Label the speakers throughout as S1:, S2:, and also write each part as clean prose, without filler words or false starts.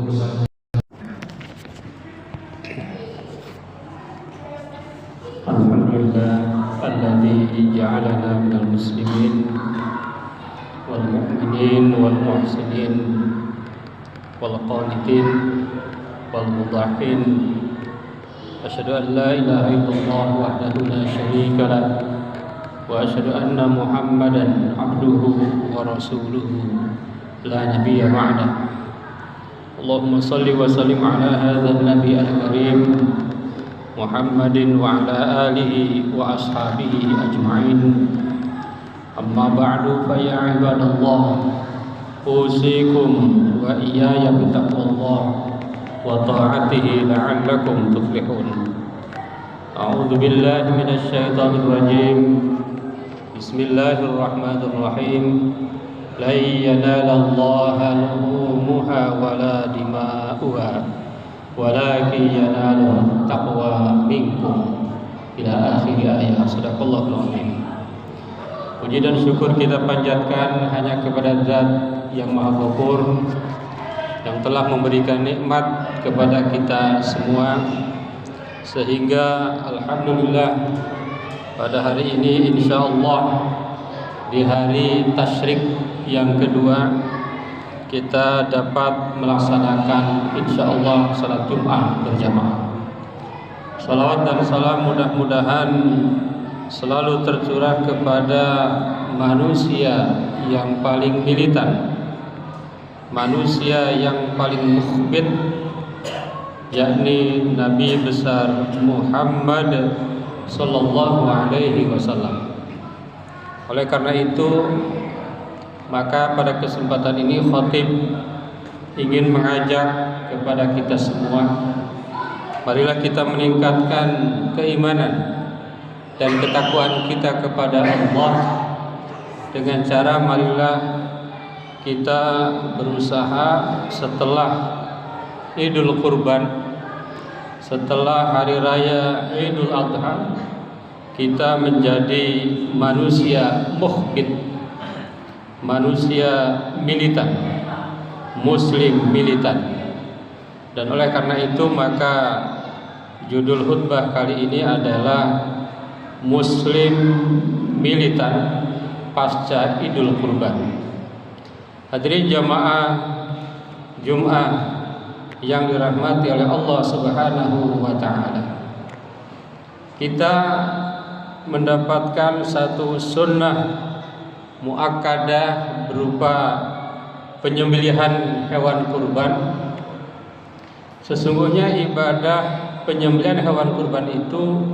S1: Alhamdulillah alladzi ja'alana minal muslimin wal mu'minin wal muhsinin wal qanitin wal mudhahin. Asyhadu an la ilaha illallah wahdahu la syarika lah wa asyhadu anna Muhammadan abduhu wa rasuluhu la nabiyya ba'dah. Allahumma salli wa sallim ala hadzal nabiy al-karim Muhammadin wa ala alihi wa ashabihi ajma'in. Amma ba'du fa ya ibadallah, usikum wa iyaya bittaqwallah wa ta'atihi la'allakum tuflihun. A'udzu billahi minasy syaithanir rajim. Bismillahirrahmanirrahim. La yanalallaha luhumuha wala dima'uha walakin yanaluhu taqwa minkum ila akhir ayat. Sadaqallahul azim. Puji dan syukur kita panjatkan hanya kepada Zat yang Maha Ghafur, yang telah memberikan nikmat kepada kita semua, sehingga alhamdulillah pada hari ini insyaallah di hari tasyrik yang kedua kita dapat melaksanakan insyaallah salat Jumat berjamaah. Salawat dan salam mudah-mudahan selalu tercurah kepada manusia yang paling militan, manusia yang paling mukhbit, yakni Nabi besar Muhammad sallallahu alaihi wasallam. Oleh karena itu, maka pada kesempatan ini khatib ingin mengajak kepada kita semua, marilah kita meningkatkan keimanan dan ketakwaan kita kepada Allah dengan cara marilah kita berusaha setelah Idul Kurban, setelah hari raya Idul Adha, kita menjadi manusia mukhbit, manusia militan, muslim militan. Dan oleh karena itu maka judul khutbah kali ini adalah Muslim militan pasca Idul Kurban. Hadirin jamaah Jumat yang dirahmati oleh Allah Subhanahu wa taala. Kita mendapatkan satu sunnah muakkadah berupa penyembelihan hewan kurban. Sesungguhnya ibadah penyembelihan hewan kurban itu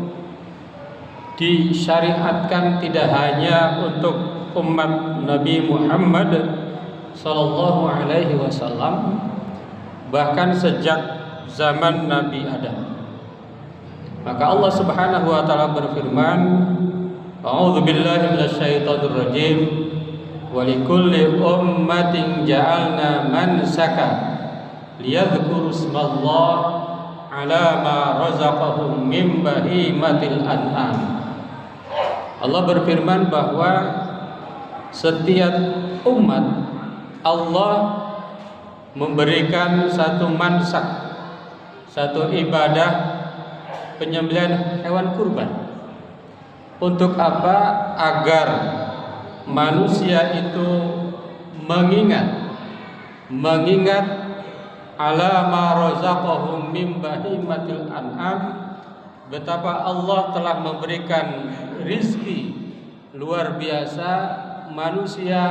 S1: disyariatkan tidak hanya untuk umat Nabi Muhammad sallallahu alaihi wasallam, bahkan sejak zaman Nabi Adam. Maka Allah Subhanahu wa taala berfirman, A'udzu billahi minasyaitonir rajim. Wa likulli ummatin ja'alna mansaka liyadhkuru ismallaha 'ala ma razaqahum min bahimatil an'am. Allah berfirman bahwa setiap umat Allah memberikan satu mansak, satu ibadah penyembelihan hewan kurban. Untuk apa? Agar manusia itu mengingat ala ma razaqahum min bahimatil an'am, betapa Allah telah memberikan rizki luar biasa, manusia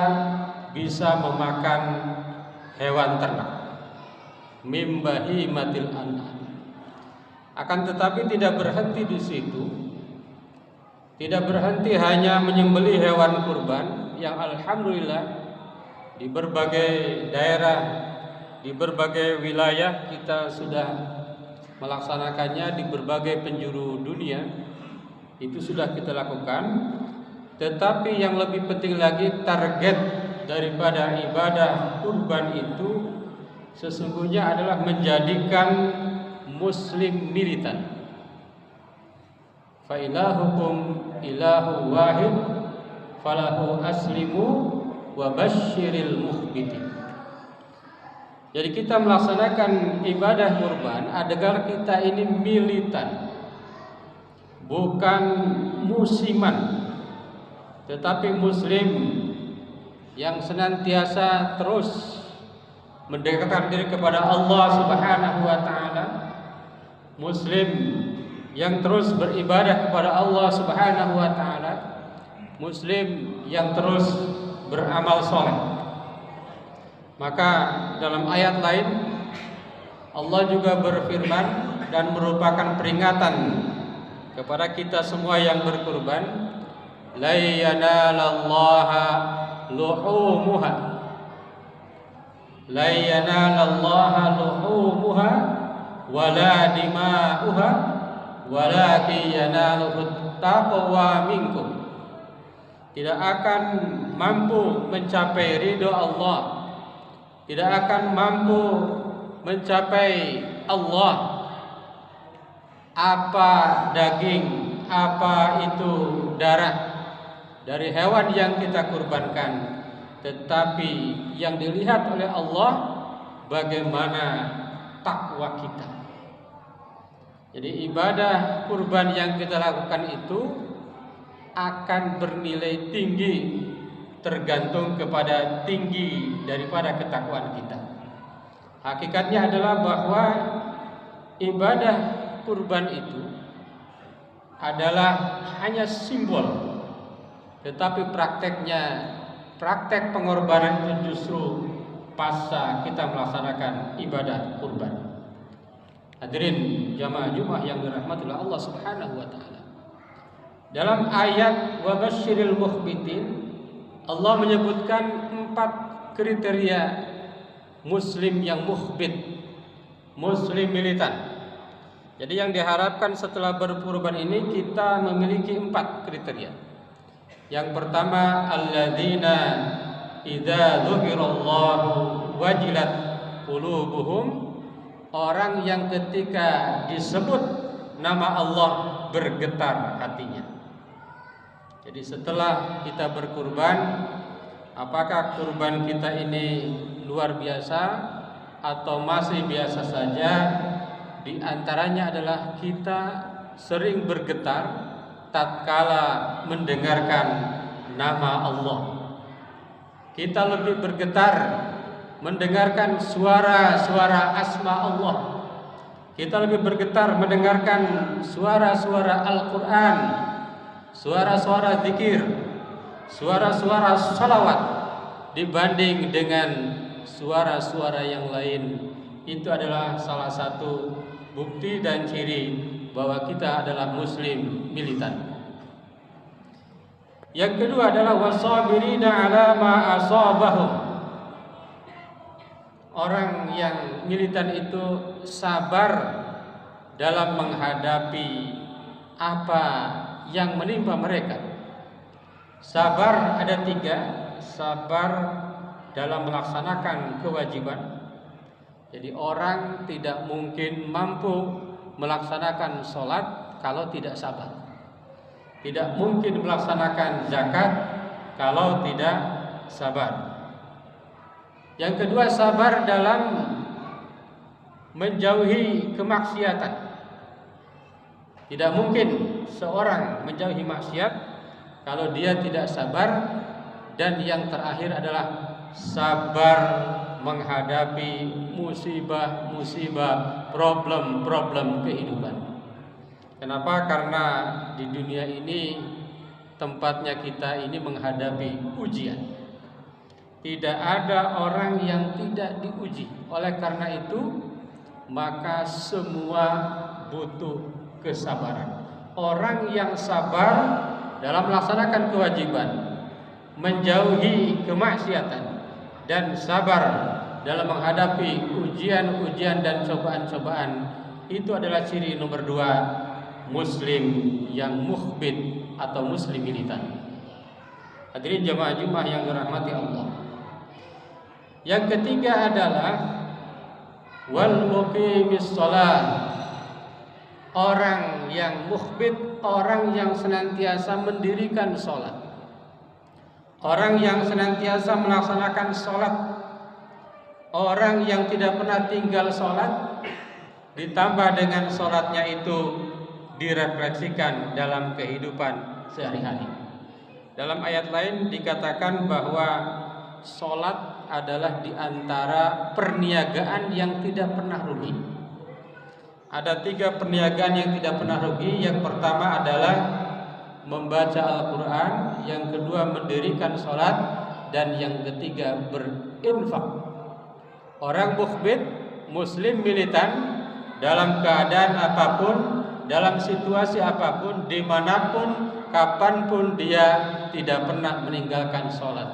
S1: bisa memakan hewan ternak min bahimatil an'am. Akan tetapi tidak berhenti di situ, tidak berhenti hanya menyembelih hewan kurban yang alhamdulillah di berbagai daerah, di berbagai wilayah kita sudah melaksanakannya, di berbagai penjuru dunia itu sudah kita lakukan. Tetapi yang lebih penting lagi, target daripada ibadah kurban itu sesungguhnya adalah menjadikan muslim militan. Fa ilahukum ilahu wahid falahu aslimu wa basyiril mukhbitin. Jadi kita melaksanakan ibadah kurban adalah kita ini militan, bukan musiman, tetapi muslim yang senantiasa terus mendekatkan diri kepada Allah Subhanahu wa taala, muslim yang terus beribadah kepada Allah Subhanahu wa taala, muslim yang terus beramal soleh. Maka dalam ayat lain Allah juga berfirman dan merupakan peringatan kepada kita semua yang berkurban, la yanalallaha luhumuha, la yanalallaha luhumuha wala dima'uha walakin yanaluhut taqwa minkum. Tidak akan mampu mencapai ridho Allah, tidak akan mampu mencapai Allah apa daging, apa itu darah dari hewan yang kita kurbankan, tetapi yang dilihat oleh Allah bagaimana takwa kita. Jadi ibadah kurban yang kita lakukan itu akan bernilai tinggi tergantung kepada tinggi daripada ketakwaan kita. Hakikatnya adalah bahwa ibadah kurban itu adalah hanya simbol, tetapi praktek pengorbanan itu justru pasca kita melaksanakan ibadah kurban. Hadirin jamaah Jumat yang dirahmati Allah Subhanahu wa taala. Dalam ayat wa basyiril mukhbitin, Allah menyebutkan 4 kriteria muslim yang mukhbit, muslim militan. Jadi yang diharapkan setelah berkurban ini kita memiliki 4 kriteria. Yang pertama, alladzina idza dzukirallahu wajilat qulubuhum, orang yang ketika disebut nama Allah bergetar hatinya. Jadi setelah kita berkurban, apakah kurban kita ini luar biasa atau masih biasa saja? Di antaranya adalah kita sering bergetar tatkala mendengarkan nama Allah. Kita lebih bergetar mendengarkan suara-suara asma Allah. Kita lebih bergetar mendengarkan suara-suara Al-Quran, suara-suara zikir, suara-suara salawat dibanding dengan suara-suara yang lain. Itu adalah salah satu bukti dan ciri bahwa kita adalah muslim militan. Yang kedua adalah wasabirina ala ma asabahum. Orang yang militan itu sabar dalam menghadapi apa yang menimpa mereka. Sabar ada 3. Sabar dalam melaksanakan kewajiban. Jadi orang tidak mungkin mampu melaksanakan sholat kalau tidak sabar. Tidak mungkin melaksanakan zakat kalau tidak sabar. Yang kedua, sabar dalam menjauhi kemaksiatan. Tidak mungkin seorang menjauhi maksiat kalau dia tidak sabar. Dan yang terakhir adalah sabar menghadapi musibah-musibah, problem-problem kehidupan. Kenapa? Karena di dunia ini tempatnya kita ini menghadapi ujian. Tidak ada orang yang tidak diuji. Oleh karena itu, maka semua butuh kesabaran. Orang yang sabar dalam melaksanakan kewajiban, menjauhi kemaksiatan, dan sabar dalam menghadapi ujian-ujian dan cobaan-cobaan, itu adalah ciri nomor 2 muslim yang mukhbit atau muslim militan. Hadirin jamaah Jumat yang dirahmati Allah. Yang ketiga adalah wal muqimis shalah. Orang yang mukhbit, orang yang senantiasa mendirikan sholat, orang yang senantiasa melaksanakan sholat Orang yang tidak pernah tinggal sholat, ditambah dengan sholatnya itu direfleksikan dalam kehidupan sehari-hari. Dalam ayat lain dikatakan bahwa sholat adalah diantara perniagaan yang tidak pernah rugi. Ada 3 perniagaan yang tidak pernah rugi. Yang pertama adalah membaca Al-Quran, yang kedua mendirikan sholat, dan yang ketiga berinfak. Orang mukhbit, muslim militan, dalam keadaan apapun, dalam situasi apapun, dimanapun, kapanpun, dia tidak pernah meninggalkan sholat.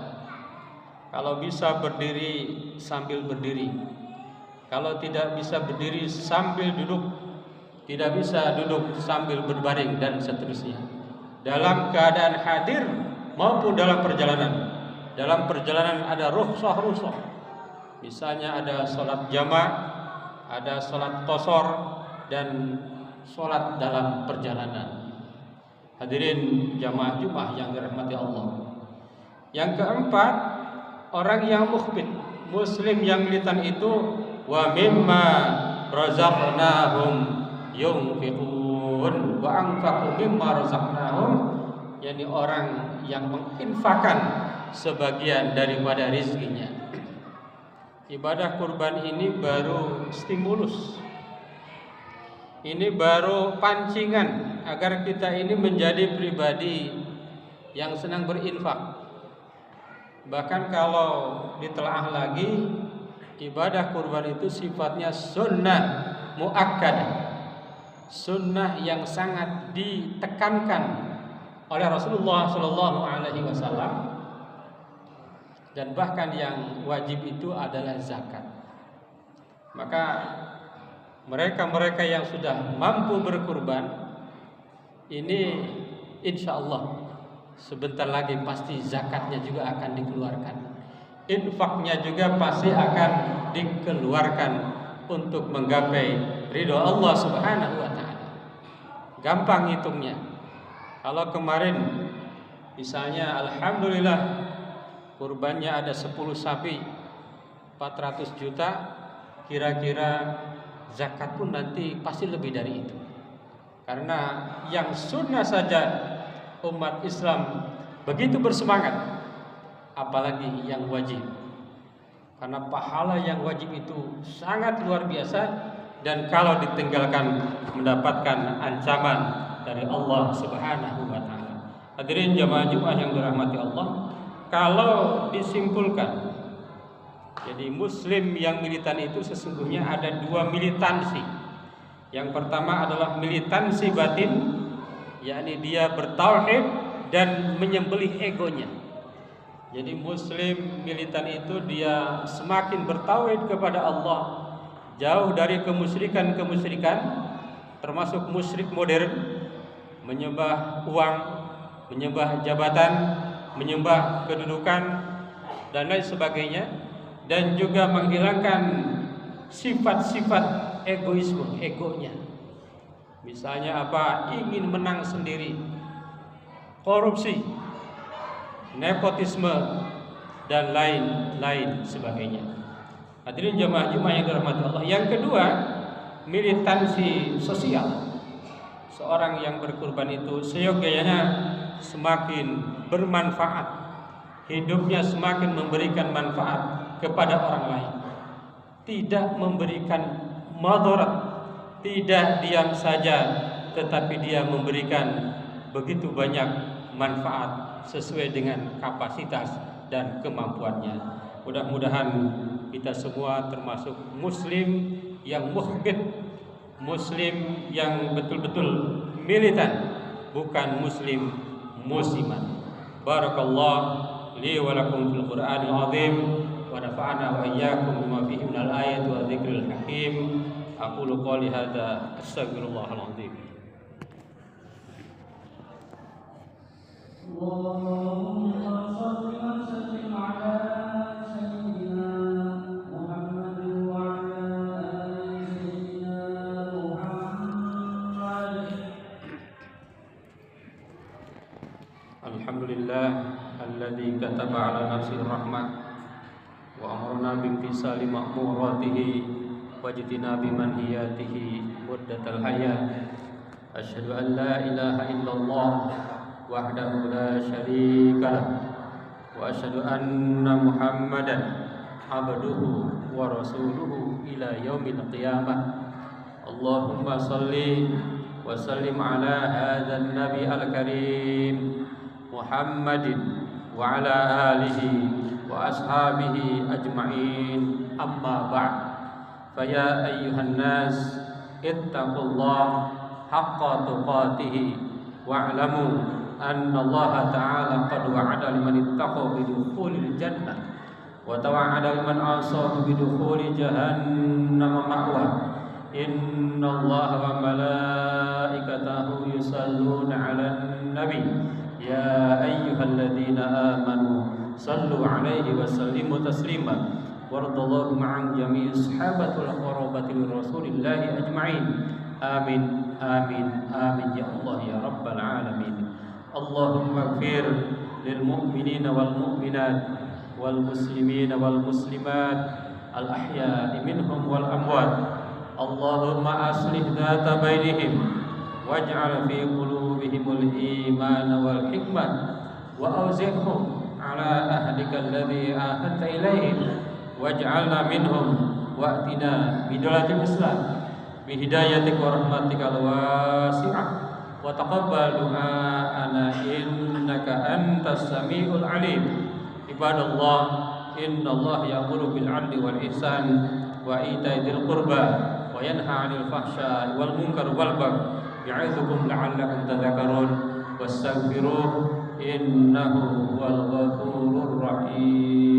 S1: Kalau bisa berdiri sambil berdiri, kalau tidak bisa berdiri sambil duduk, tidak bisa duduk sambil berbaring, dan seterusnya. Dalam keadaan hadir maupun dalam perjalanan. Dalam perjalanan ada rukhsah. Misalnya ada sholat jamaah, ada sholat qashar, dan sholat dalam perjalanan. Hadirin jamaah Jumat yang dirahmati Allah. Yang keempat, orang yang mukhbit, muslim yang militan itu wa mimma razaqnahum yunfiqun wa anfaqu mimma razaqnahum, yakni orang yang menginfakkan sebagian daripada rizkinya. Ibadah kurban ini baru stimulus, ini baru pancingan agar kita ini menjadi pribadi yang senang berinfak. Bahkan kalau ditelaah lagi, ibadah kurban itu sifatnya sunnah muakkadah, sunnah yang sangat ditekankan oleh Rasulullah SAW. Dan bahkan yang wajib itu adalah zakat. Maka mereka-mereka yang sudah mampu berkurban, ini insya Allah sebentar lagi pasti zakatnya juga akan dikeluarkan, infaknya juga pasti akan dikeluarkan untuk menggapai ridho Allah Subhanahu wa ta'ala. Gampang hitungnya. Kalau kemarin misalnya alhamdulillah kurbannya ada 10 sapi 400 juta, kira-kira zakat pun nanti pasti lebih dari itu. Karena yang sunnah saja umat Islam begitu bersemangat, apalagi yang wajib. Karena pahala yang wajib itu sangat luar biasa, dan kalau ditinggalkan mendapatkan ancaman dari Allah Subhanahu wa ta'ala. Hadirin jamaah Jumat yang dirahmati Allah, kalau disimpulkan, jadi muslim yang militan itu sesungguhnya ada 2 militansi. Yang pertama adalah militansi batin, yakni dia bertauhid dan menyembelih egonya. Jadi muslim militan itu dia semakin bertauhid kepada Allah, jauh dari kemusyrikan-kemusyrikan, termasuk musyrik modern, menyembah uang, menyembah jabatan, menyembah kedudukan, dan lain sebagainya, dan juga menghilangkan sifat-sifat egoisme, egonya. Misalnya apa? Ingin menang sendiri, korupsi, nepotisme, dan lain-lain sebagainya. Hadirin jamaah Jumat yang dirahmati Allah. Yang kedua, militansi sosial. Seorang yang berkurban itu seyogyanya semakin bermanfaat, hidupnya semakin memberikan manfaat kepada orang lain, tidak memberikan madarat, tidak diam saja, tetapi dia memberikan begitu banyak manfaat sesuai dengan kapasitas dan kemampuannya. Mudah-mudahan kita semua termasuk muslim yang mukhbit, muslim yang betul-betul militan, bukan muslim musiman. Barakallahu li wa lakum fil Qur'anil azim, wa nafa'ana wa iyyakum bima fihi minal ayati wa dzikril hakim. Aqulu qouli hadza astaghfirullahal azim. Allahumma shalli wa sallim ala sayyidina Muhammad wa ala ali sayyidina Muhammad. Alhamdulillah alladzi kataba ala nafsihi rahmah wa amarna bi بامتثال مأموراته واجتناب منهياته مدة الحياة. أشهد أن لا إله إلا الله وحده لا شريك له وأشهد أن محمدا عبده ورسوله إلى يوم القيامة. اللهم صل وسلم على هذا النبي الكريم محمد وعلى آله وأصحابه أجمعين. أما بعد، فيا أيها الناس اتقوا الله حق تقاته واعلموا أن الله تعالى قد وعد لمن اتقوا بدخول الجنة وتوعد لمن عصاه بدخول جهنم مأواه. إن الله وملائكته يصلون على النبي يا أيها الذين آمنوا صلوا عليه وسلموا تسليما. وارض اللهم عن جميع الصحابة والقرابة لرسول الله أجمعين. آمين آمين آمين يا الله يا رب العالمين. اللهم اغفر للمؤمنين والمؤمنات والمسلمين والمسلمات الأحياء منهم والأموات. اللهم أصلح ذات بينهم واجعل في قلوبهم الإيمان والحكمة وأوزعهم على أهلك الذي آهدت إليهم واجعلنا منهم وأتنا بدولة الإسلام بهدايتك ورحمتك الواسعة وتقبل دعاءنا إنك أنت السميع العليم. عباد الله، إن الله يأمر بالعدل والإحسان وإيتاء ذي القربى وينهى عن الفحشاء والمنكر والبغي يعظكم لعلكم تذكرون. واستغفروه إنه هو الغفور الرحيم.